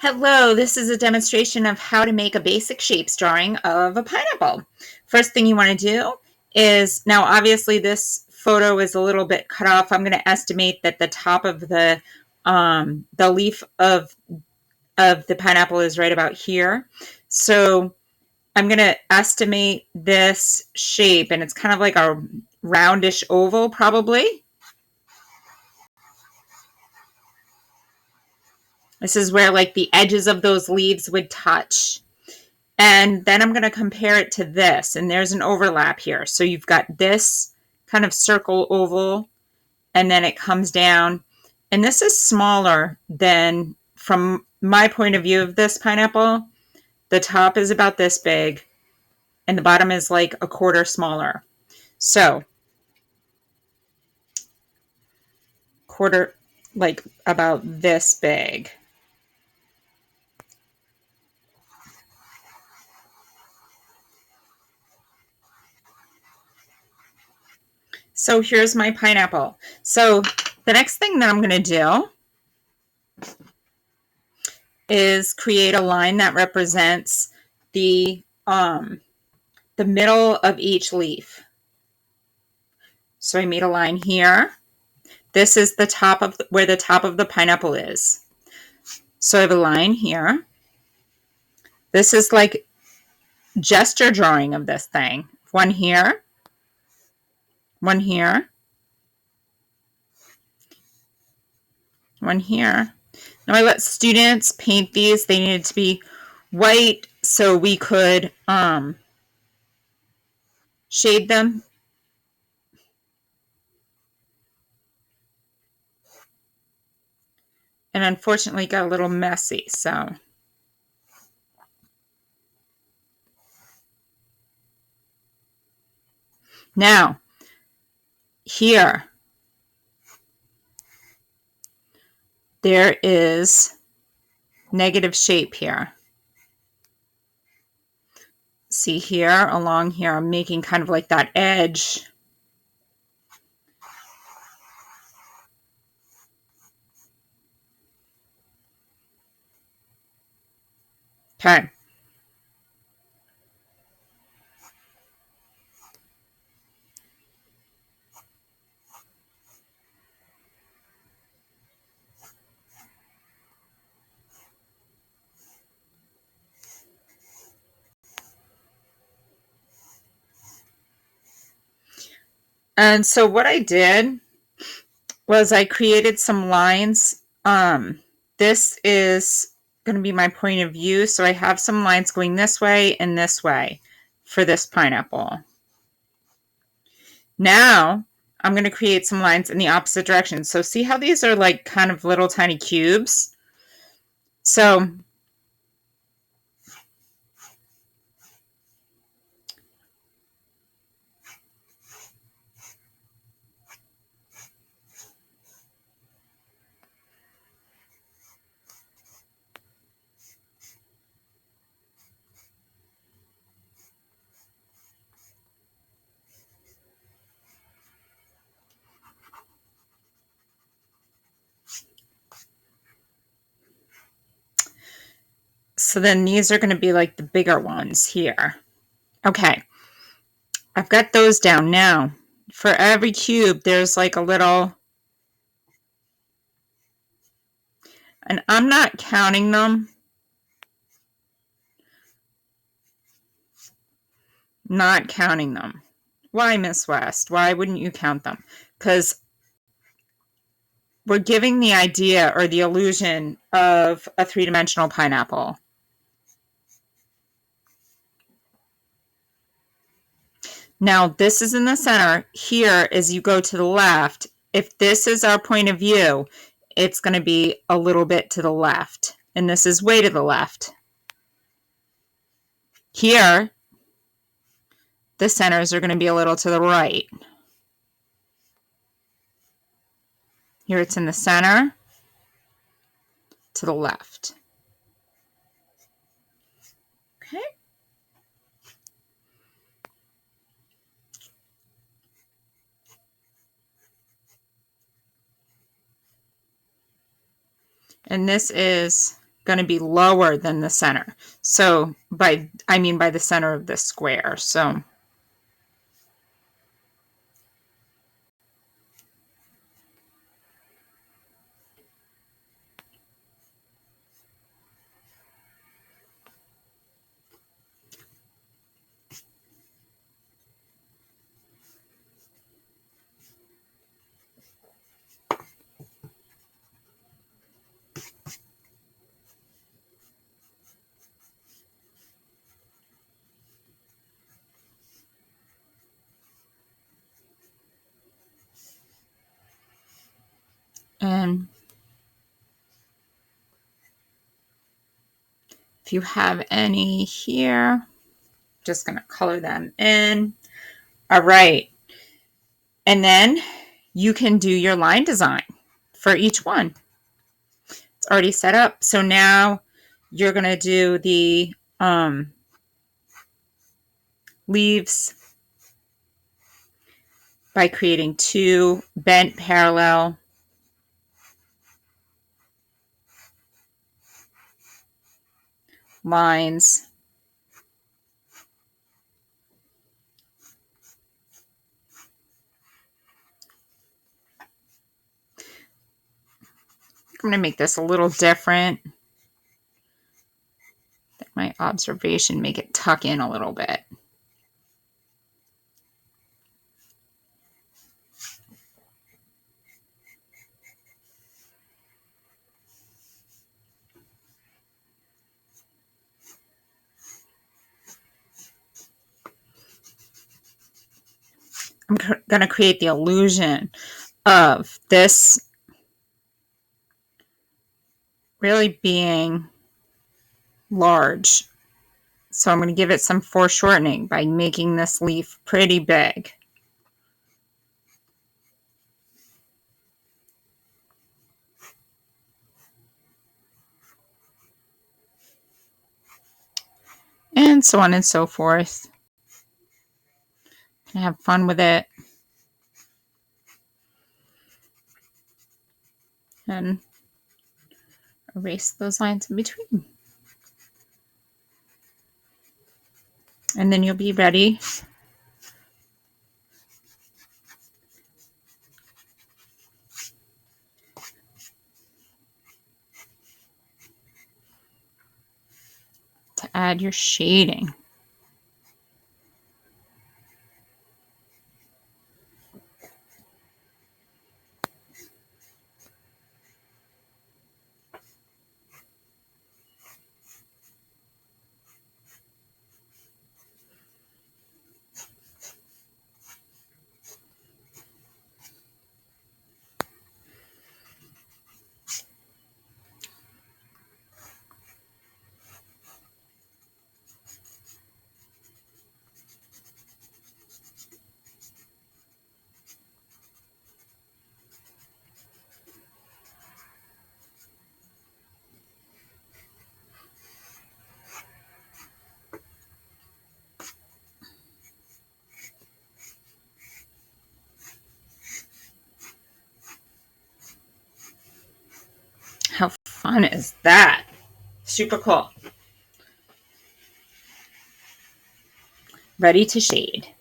Hello, this is a demonstration of how to make a basic shapes drawing of a pineapple. First thing you want to do is, now obviously this photo is a little bit cut off. I'm going to estimate that the top of the leaf of the pineapple is right about here. So I'm going to estimate this shape, and it's kind of like a roundish oval probably. This is where like the edges of those leaves would touch. And then I'm going to compare it to this, and there's an overlap here. So you've got this kind of circle oval, and then it comes down. And this is smaller than, from my point of view of this pineapple, the top is about this big, and the bottom is like a quarter smaller. So quarter, like about this big. So here's my pineapple. So the next thing that I'm going to do is create a line that represents the middle of each leaf. So I made a line here. This is the top of where the top of the pineapple is. So I have a line here. This is like gesture drawing of this thing. One here, one here, one here. Now I let students paint these. They needed to be white so we could shade them. And unfortunately it got a little messy, so. Now, here, there is negative shape here. See here, along here, I'm making kind of like that edge. Okay. And so what I did was I created some lines. This is going to be my point of view. So I have some lines going this way and this way for this pineapple. Now I'm going to create some lines in the opposite direction. So see how these are like kind of little tiny cubes? So then these are going to be like the bigger ones here. Okay, I've got those down. Now, for every cube, there's like a little, and I'm not counting them. Not counting them. Why, Miss West? Why wouldn't you count them? Because we're giving the idea or the illusion of a three-dimensional pineapple. Now, this is in the center. Here, as you go to the left, if this is our point of view, it's going to be a little bit to the left. And this is way to the left. Here, the centers are going to be a little to the right. Here it's in the center, to the left. Okay. And this is going to be lower than the center. So I mean by the center of the square. So and if you have any here, just going to color them in. All right. And then you can do your line design for each one. It's already set up. So now you're going to do the leaves by creating 2 bent parallel lines. I'm going to make this a little different. My observation, make it tuck in a little bit. I'm going to create the illusion of this really being large. So I'm going to give it some foreshortening by making this leaf pretty big. And so on and so forth. And have fun with it. And erase those lines in between. And then you'll be ready to add your shading. How fun is that? Super cool. Ready to shade.